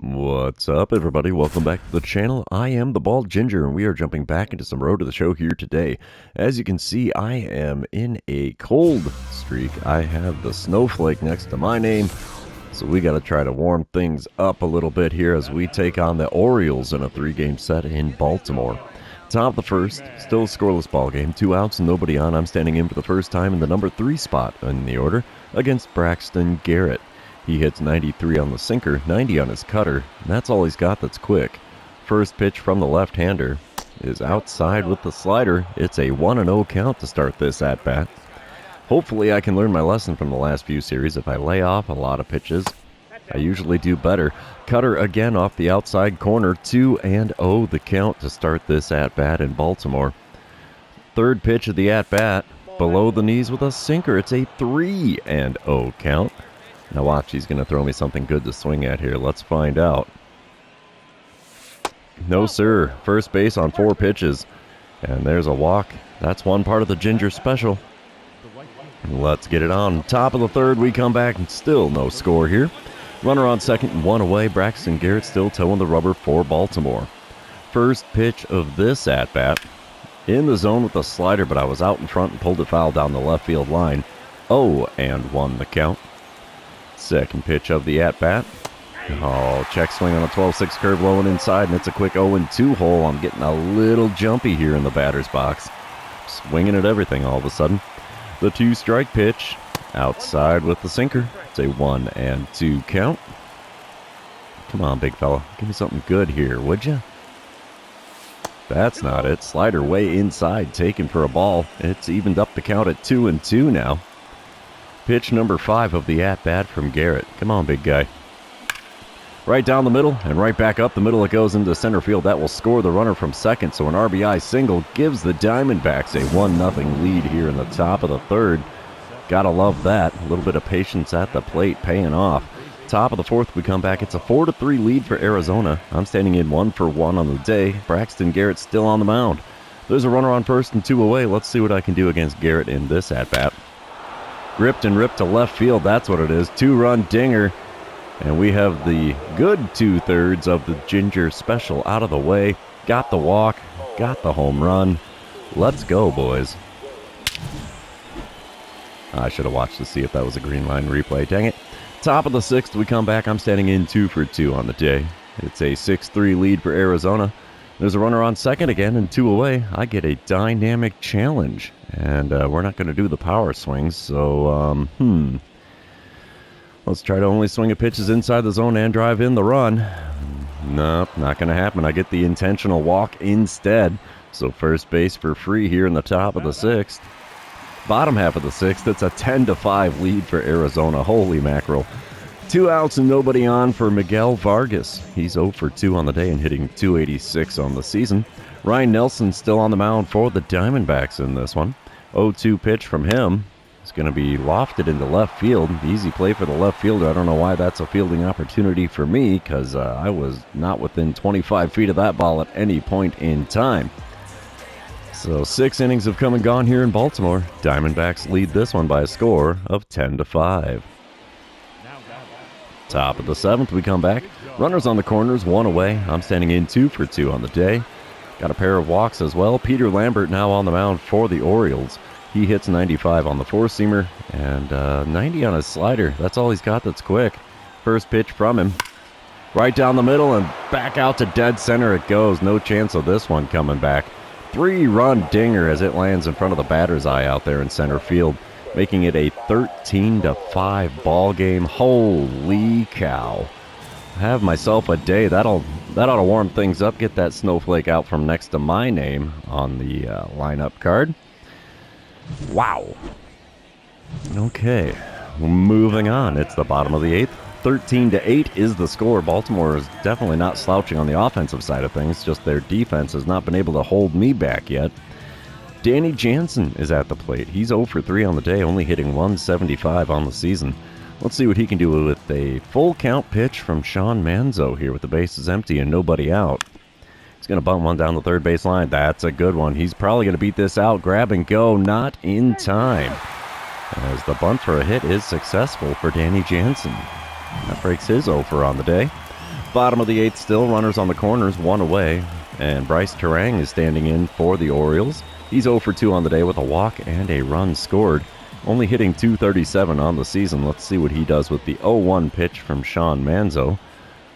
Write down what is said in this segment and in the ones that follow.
What's up, everybody? Welcome back to the channel. I am the Bald Ginger, and we are jumping back into some Road to the Show here today. As you can see, I am in a cold streak. I have the snowflake next to my name, so we got to try to warm things up a little bit here as we take on the Orioles in a 3-game set in Baltimore. Top of the first, still a scoreless ball game. 2 outs and nobody on. I'm standing in for the first time in the number 3 spot in the order against Braxton Garrett. He hits 93 on the sinker, 90 on his cutter, and that's all he's got that's quick. First pitch from the left-hander is outside with the slider. It's a 1-0 count to start this at-bat. Hopefully I can learn my lesson from the last few series. If I lay off a lot of pitches, I usually do better. Cutter again off the outside corner, 2-0 the count to start this at-bat in Baltimore. Third pitch of the at-bat, below the knees with a sinker. It's a 3-0 count. Now watch, he's going to throw me something good to swing at here. Let's find out. No, sir. First base on 4 pitches. And there's a walk. That's one part of the Ginger special. Let's get it on. Top of the third, we come back, and still no score here. Runner on second and 1 away. Braxton Garrett still toeing the rubber for Baltimore. First pitch of this at-bat. In the zone with a slider, but I was out in front and pulled it foul down the left field line. 0-1 the count. Second pitch of the at-bat. Oh, check swing on a 12-6 curve low and inside, and it's a quick 0-2 hole. I'm getting a little jumpy here in the batter's box. Swinging at everything all of a sudden. The 2-strike pitch, outside with the sinker. It's a 1-2 count. Come on, big fella. Give me something good here, would you? That's not it. Slider way inside, taken for a ball. It's evened up the count at 2-2 now. Pitch number 5 of the at-bat from Garrett. Come on, big guy. Right down the middle and right back up the middle it goes into center field. That will score the runner from second, so an RBI single gives the Diamondbacks a 1-0 lead here in the top of the third. Gotta love that. A little bit of patience at the plate paying off. Top of the fourth, we come back. It's a 4-3 lead for Arizona. I'm standing in 1-for-1 on the day. Braxton Garrett still on the mound. There's a runner on first and 2 away. Let's see what I can do against Garrett in this at-bat. Gripped and ripped to left field, that's what it is. 2-run dinger. And we have the good 2/3 of the Ginger special out of the way. Got the walk, got the home run. Let's go, boys. I should have watched to see if that was a green line replay. Dang it. Top of the 6th, we come back. I'm standing in 2-for-2 on the day. It's a 6-3 lead for Arizona. There's a runner on second again and 2 away. I get a dynamic challenge. And we're not going to do the power swings, so, let's try to only swing at pitches inside the zone and drive in the run. Nope, not going to happen. I get the intentional walk instead. So first base for free here in the top of the 6th. Bottom half of the 6th, it's a 10-5 lead for Arizona. Holy mackerel. 2 outs and nobody on for Miguel Vargas. He's 0-for-2 on the day and hitting .286 on the season. Ryan Nelson still on the mound for the Diamondbacks in this one. 0-2 pitch from him. It's going to be lofted into left field. Easy play for the left fielder. I don't know why that's a fielding opportunity for me, because I was not within 25 feet of that ball at any point in time. So 6 innings have come and gone here in Baltimore. Diamondbacks lead this one by a score of 10-5. Top of the 7th, we come back. Runners on the corners, 1 away. I'm standing in 2-for-2 on the day. Got a pair of walks as well. Peter Lambert now on the mound for the Orioles. He hits 95 on the 4-seamer and 90 on his slider. That's all he's got that's quick. First pitch from him. Right down the middle and back out to dead center it goes. No chance of this one coming back. 3-run dinger as it lands in front of the batter's eye out there in center field, making it a 13-5 ball game. Holy cow. Have myself a day. That ought to warm things up. Get that snowflake out from next to my name on the lineup card. Wow. Okay, moving on. It's the bottom of the 8th. 13-8 is the score. Baltimore is definitely not slouching on the offensive side of things. Just their defense has not been able to hold me back yet. Danny Jansen is at the plate. He's 0-for-3 on the day, only hitting .175 on the season. Let's see what he can do with a full count pitch from Sean Manzo here with the bases empty and nobody out. He's going to bunt one down the third base line. That's a good one. He's probably going to beat this out. Grab and go. Not in time. As the bunt for a hit is successful for Danny Jansen. That breaks his over on the day. Bottom of the 8th still, runners on the corners, 1 away. And Bryce Terang is standing in for the Orioles. He's 0 for 2 on the day with a walk and a run scored. Only hitting .237 on the season. Let's see what he does with the 0-1 pitch from Sean Manzo.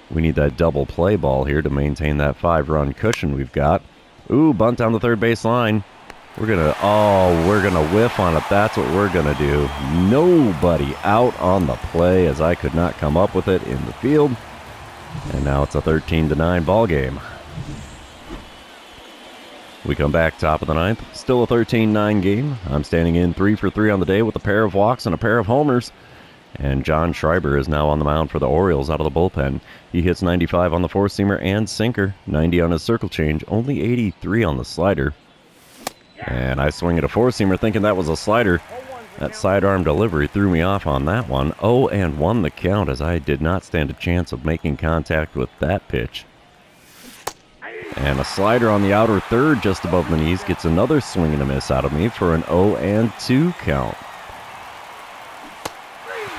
We need that double play ball here to maintain that 5-run cushion we've got. Ooh, bunt down the third base line. We're gonna whiff on it. That's what we're gonna do. Nobody out on the play as I could not come up with it in the field. And now it's a 13-9 ball game. We come back top of the 9th. Still a 13-9 game. I'm standing in 3 for 3 on the day with a pair of walks and a pair of homers. And John Schreiber is now on the mound for the Orioles out of the bullpen. He hits 95 on the four-seamer and sinker, 90 on his circle change, only 83 on the slider. And I swing at a four-seamer thinking that was a slider. That sidearm delivery threw me off on that one. 0-1 the count as I did not stand a chance of making contact with that pitch. And a slider on the outer third just above the knees gets another swing and a miss out of me for an 0-2 count.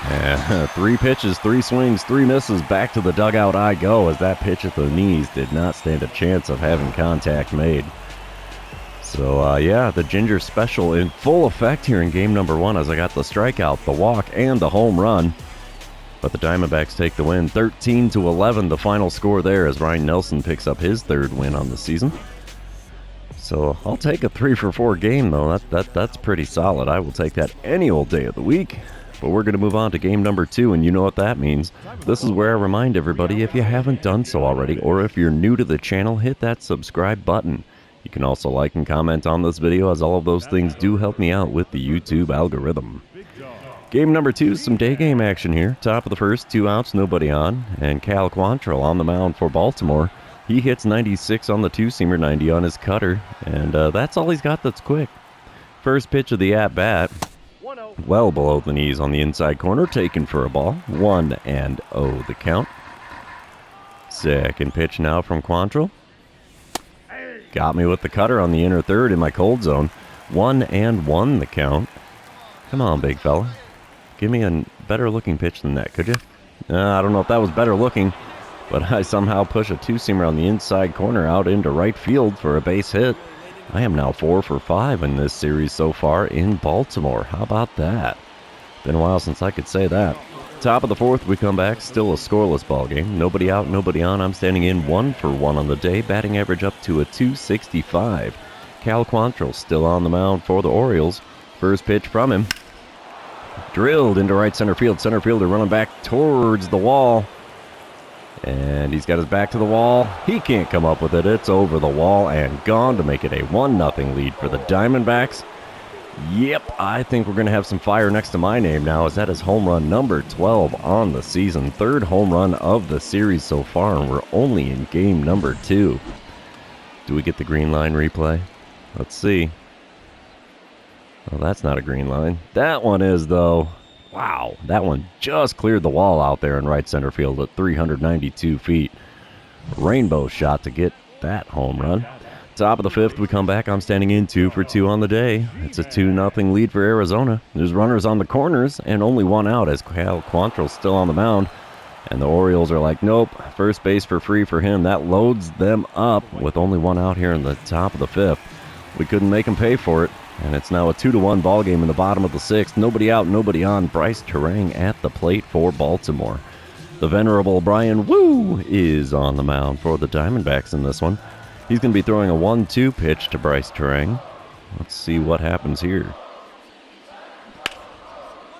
And 3 pitches, 3 swings, 3 misses. Back to the dugout I go as that pitch at the knees did not stand a chance of having contact made. So, yeah, the Ginger special in full effect here in game number 1 as I got the strikeout, the walk, and the home run. But the Diamondbacks take the win, 13-11, the final score there as Ryan Nelson picks up his 3rd win on the season. So I'll take a 3 for 4 game, though. That's pretty solid. I will take that any old day of the week. But we're going to move on to game number 2, and you know what that means. This is where I remind everybody, if you haven't done so already, or if you're new to the channel, hit that subscribe button. You can also like and comment on this video, as all of those things do help me out with the YouTube algorithm. Game number 2, some day game action here. Top of the first, 2 outs, nobody on, and Cal Quantrill on the mound for Baltimore. He hits 96 on the two-seamer, 90 on his cutter, and that's all he's got that's quick. First pitch of the at-bat, well below the knees on the inside corner, taken for a ball. 1-0 the count. Second pitch now from Quantrill. Got me with the cutter on the inner third in my cold zone. 1-1 the count. Come on, big fella. Give me a better looking pitch than that, could you? I don't know if that was better looking, but I somehow push a two-seamer on the inside corner out into right field for a base hit. I am now 4 for 5 in this series so far in Baltimore. How about that? Been a while since I could say that. Top of the 4th, we come back. Still a scoreless ball game. Nobody out, nobody on. I'm standing in 1 for 1 on the day. Batting average up to a .265. Cal Quantrill still on the mound for the Orioles. First pitch from him. Drilled into right center field. Center fielder running back towards the wall. And he's got his back to the wall. He can't come up with it. It's over the wall and gone to make it a 1-0 lead for the Diamondbacks. Yep, I think we're going to have some fire next to my name now, as that is home run number 12 on the season. 3rd home run of the series so far, and we're only in game number 2. Do we get the green line replay? Let's see. Well, that's not a green line. That one is, though. Wow, that one just cleared the wall out there in right center field at 392 feet. Rainbow shot to get that home run. Top of the 5th, we come back. I'm standing in 2 for 2 on the day. It's a 2-0 lead for Arizona. There's runners on the corners and only 1 out as Cal Quantrill's still on the mound. And the Orioles are like, nope, first base for free for him. That loads them up with only 1 out here in the top of the 5th. We couldn't make him pay for it. And it's now a 2-1 ball game in the bottom of the 6th. Nobody out, nobody on. Bryce Terang at the plate for Baltimore. The venerable Brian Woo is on the mound for the Diamondbacks in this one. He's going to be throwing a 1-2 pitch to Bryce Terang. Let's see what happens here.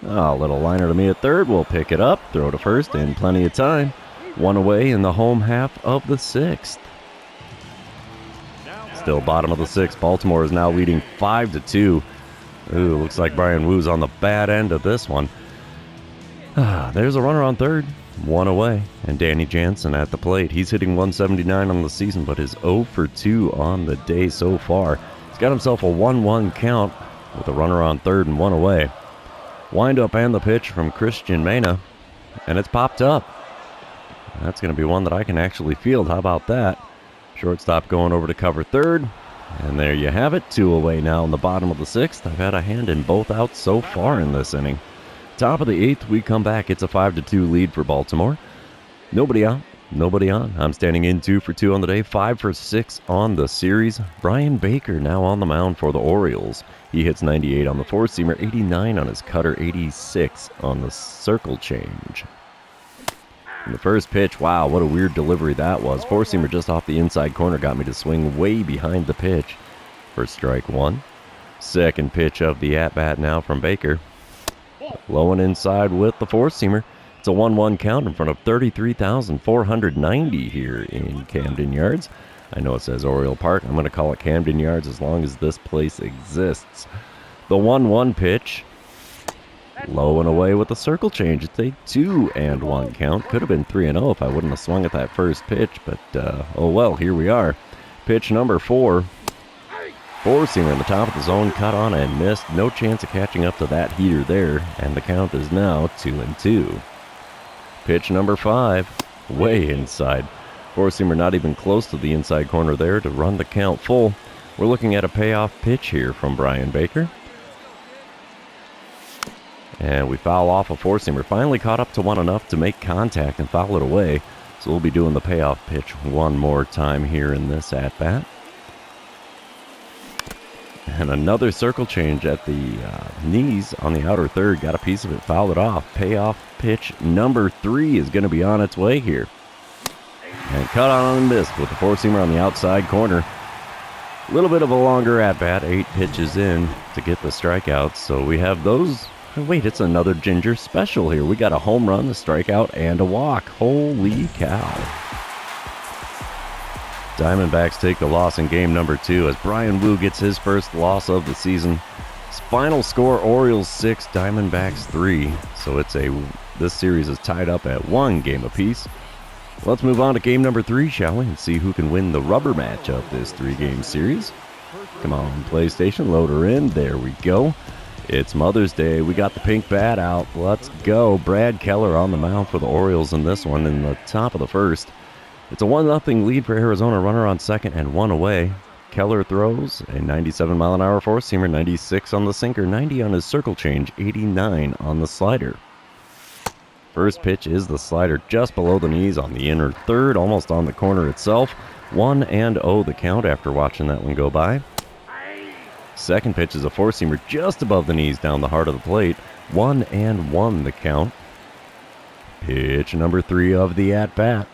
A little liner to me at third. We'll pick it up, throw to first in plenty of time. 1 away in the home half of the 6th. Still bottom of the 6th. Baltimore is now leading 5-2. Ooh, looks like Brian Woo's on the bad end of this one. There's a runner on third. 1 away. And Danny Jansen at the plate. He's hitting 179 on the season, but is 0 for 2 on the day so far. He's got himself a 1-1 count with a runner on third and 1 away. Wind up and the pitch from Christian Mena. And it's popped up. That's going to be one that I can actually field. How about that? Shortstop going over to cover third. And there you have it. 2 away now in the bottom of the 6th. I've had a hand in both outs so far in this inning. Top of the 8th, we come back. It's a 5-2 lead for Baltimore. Nobody out, Nobody on. I'm standing in 2 for 2 on the day, 5 for 6 on the series. Brian Baker now on the mound for the Orioles. He hits 98 on the four-seamer, 89 on his cutter, 86 on the circle change. And the first pitch, wow, what a weird delivery that was. Four-seamer just off the inside corner got me to swing way behind the pitch for strike one. Second pitch of the at-bat now from Baker. Low and inside with the four-seamer. It's a 1-1 count in front of 33,490 here in Camden Yards. I know it says Oriole Park. I'm going to call it Camden Yards as long as this place exists. The 1-1 pitch. Low and away with the circle change. It's a 2-1 count. Could have been 3-0 if I wouldn't have swung at that first pitch, but oh well, here we are. Pitch number 4. Four-seamer in the top of the zone, cut on and missed. No chance of catching up to that heater there, and the count is now 2-2. Pitch number 5, way inside. Four-seamer not even close to the inside corner there to run the count full. We're looking at a payoff pitch here from Brian Baker. And we foul off a four-seamer. Finally caught up to one enough to make contact and foul it away. So we'll be doing the payoff pitch one more time here in this at-bat. And another circle change at the knees on the outer third. Got a piece of it, fouled it off. Payoff pitch number 3 is going to be on its way here. And cut on and missed with the four-seamer on the outside corner. A little bit of a longer at-bat, 8 pitches in to get the strikeouts. So we have those. Oh, wait, it's another Ginger special here. We got a home run, a strikeout, and a walk. Holy cow. Diamondbacks take the loss in game number 2 as Brian Wu gets his first loss of the season. Final score, Orioles 6, Diamondbacks 3. So this series is tied up at 1 game apiece. Let's move on to game number 3, shall we, and see who can win the rubber match of this 3-game series. Come on, PlayStation, load her in. There we go. It's Mother's Day. We got the pink bat out. Let's go. Brad Keller on the mound for the Orioles in this one in the top of the first. It's a 1-0 lead for Arizona, runner on second and 1 away. Keller throws a 97-mile-an-hour four-seamer, 96 on the sinker, 90 on his circle change, 89 on the slider. First pitch is the slider just below the knees on the inner third, almost on the corner itself. 1-0 the count after watching that one go by. Second pitch is a four-seamer just above the knees down the heart of the plate. 1-1 the count. Pitch number 3 of the at-bat.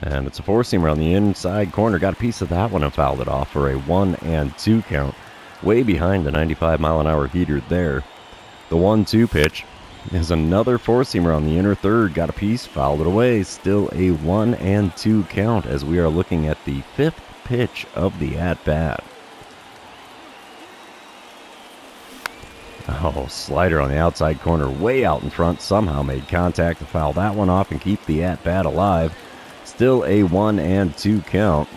And it's a four-seamer on the inside corner. Got a piece of that one and fouled it off for a 1-2 count. Way behind the 95-mile-an-hour heater there. The 1-2 pitch is another four-seamer on the inner third. Got a piece, fouled it away. Still a 1-2 count as we are looking at the 5th pitch of the at-bat. Oh, slider on the outside corner way out in front. Somehow made contact to foul that one off and keep the at-bat alive. Still a 1-2 count.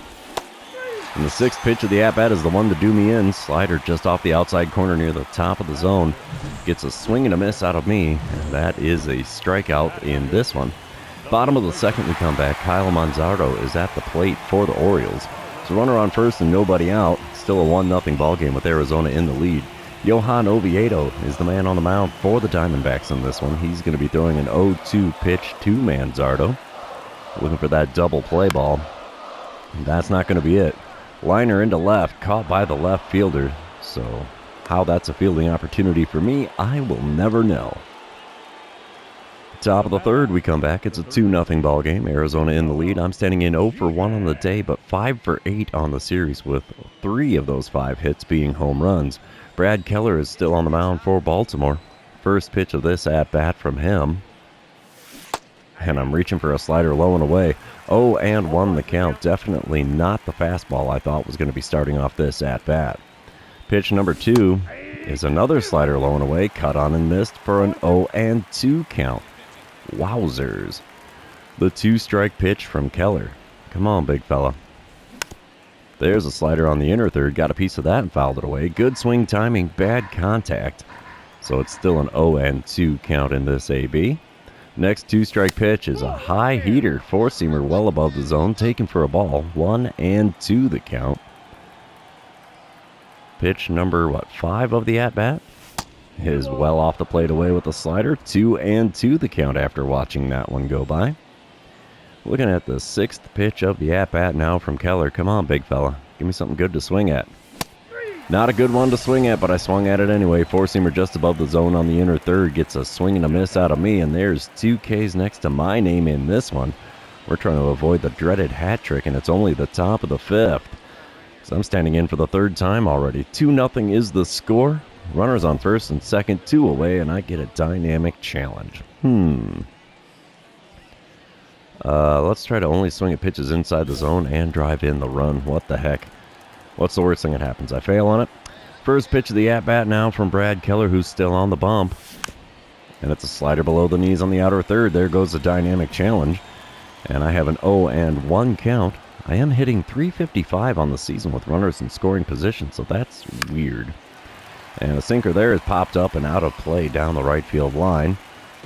And the 6th pitch of the at-bat is the one to do me in. Slider just off the outside corner near the top of the zone. Gets a swing and a miss out of me. And that is a strikeout in this one. Bottom of the second we come back. Kyle Manzardo is at the plate for the Orioles. So runner on first and nobody out. Still a 1-0 ball game with Arizona in the lead. Johan Oviedo is the man on the mound for the Diamondbacks in this one. He's going to be throwing an 0-2 pitch to Manzardo. Looking for that double play ball. That's not going to be it. Liner into left, caught by the left fielder. So how that's a fielding opportunity for me, I will never know. Top of the third, we come back. It's a 2-0 ball game. Arizona in the lead. I'm standing in 0 for 1 on the day, but 5 for 8 on the series, with 3 of those 5 hits being home runs. Brad Keller is still on the mound for Baltimore. First pitch of this at-bat from him. And I'm reaching for a slider low and away. 0-1 the count. Definitely not the fastball I thought was going to be starting off this at-bat. Pitch number 2 is another slider low and away. Cut on and missed for an 0-2 count. Wowzers. The 2-strike pitch from Keller. Come on, big fella. There's a slider on the inner third. Got a piece of that and fouled it away. Good swing timing, bad contact. So it's still an 0-2 count in this AB. Next 2-strike pitch is a high heater. Four-seamer well above the zone. Taken for a ball. 1-2 the count. Pitch number, 5 of the at-bat? Is well off the plate away with the slider. 2-2 the count after watching that one go by. Looking at the 6th pitch of the at-bat now from Keller. Come on, big fella. Give me something good to swing at. Not a good one to swing at, but I swung at it anyway. Four-seamer just above the zone on the inner third. Gets a swing and a miss out of me, and there's 2 Ks next to my name in this one. We're trying to avoid the dreaded hat trick, and it's only the top of the 5th. So I'm standing in for the 3rd time already. 2-0 is the score. Runners on first and second, 2 away, and I get a dynamic challenge. Let's try to only swing at pitches inside the zone and drive in the run. What the heck? What's the worst thing that happens? I fail on it. First pitch of the at-bat now from Brad Keller, who's still on the bump. And it's a slider below the knees on the outer third. There goes the dynamic challenge. And I have an 0-1 count. I am hitting .355 on the season with runners in scoring position, so that's weird. And a sinker there is popped up and out of play down the right field line.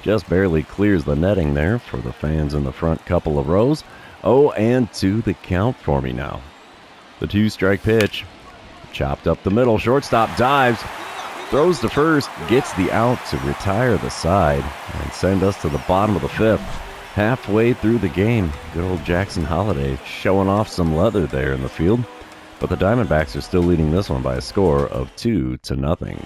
Just barely clears the netting there for the fans in the front couple of rows. 0-2 the count for me now. The 2-strike pitch. Chopped up the middle. Shortstop dives. Throws to first. Gets the out to retire the side and send us to the bottom of the 5th. Halfway through the game. Good old Jackson Holiday showing off some leather there in the field. But the Diamondbacks are still leading this one by a score of 2-0.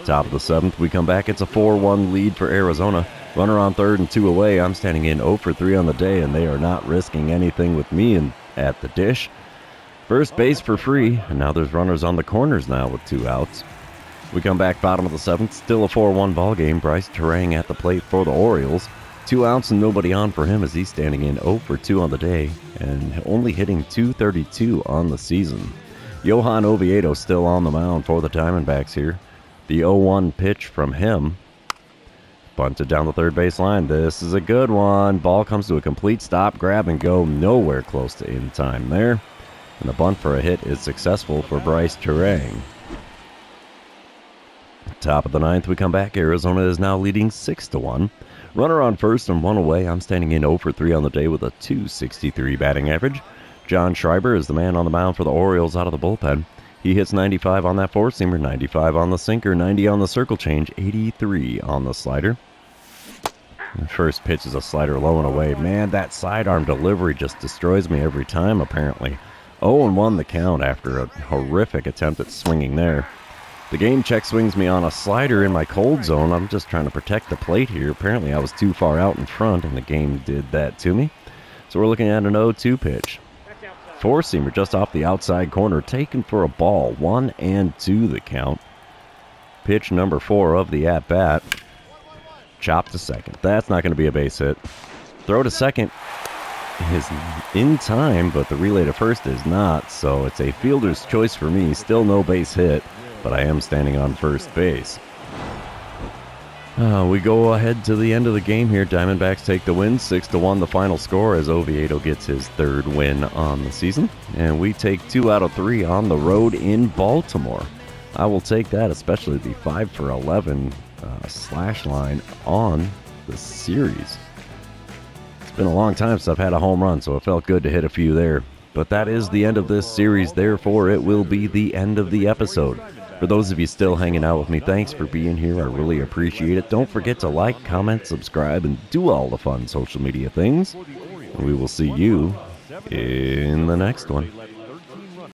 Top of the 7th, we come back. It's a 4-1 lead for Arizona. Runner on third and 2 away. I'm standing in 0 for 3 on the day, and they are not risking anything with me at the dish. First base for free, and now there's runners on the corners now with 2 outs. We come back bottom of the 7th, still a 4-1 ball game. Bryce Terang at the plate for the Orioles. 2 outs and nobody on for him as he's standing in 0 for 2 on the day and only hitting .232 on the season. Johan Oviedo still on the mound for the Diamondbacks here. The 0-1 pitch from him. Bunted down the third base line. This is a good one. Ball comes to a complete stop, grab and go. Nowhere close to in time there. And the bunt for a hit is successful for Bryce Terang. Top of the 9th, we come back. Arizona is now leading 6-1. Runner on first and 1 away. I'm standing in 0 for 3 on the day with a .263 batting average. John Schreiber is the man on the mound for the Orioles out of the bullpen. He hits 95 on that four-seamer, 95 on the sinker, 90 on the circle change, 83 on the slider. The first pitch is a slider low and away. Man, that sidearm delivery just destroys me every time, apparently. 0-1 the count after a horrific attempt at swinging there. The game check swings me on a slider in my cold zone. I'm just trying to protect the plate here. Apparently I was too far out in front, and the game did that to me. So we're looking at an 0-2 pitch. Four-seamer just off the outside corner, taken for a ball. 1-2 the count. Pitch number 4 of the at-bat. Chop to second. That's not going to be a base hit. Throw to second is in time, but the relay to first is not, so it's a fielder's choice for me. Still no base hit, but I am standing on first base. We go ahead to the end of the game here. Diamondbacks take the win, 6-1 the final score as Oviedo gets his 3rd win on the season. And we take 2 out of 3 on the road in Baltimore. I will take that, especially the 5 for 11 slash line on the series. It's been a long time since I've had a home run, so it felt good to hit a few there. But that is the end of this series, therefore it will be the end of the episode. For those of you still hanging out with me, thanks for being here. I really appreciate it. Don't forget to like, comment, subscribe, and do all the fun social media things. And we will see you in the next one.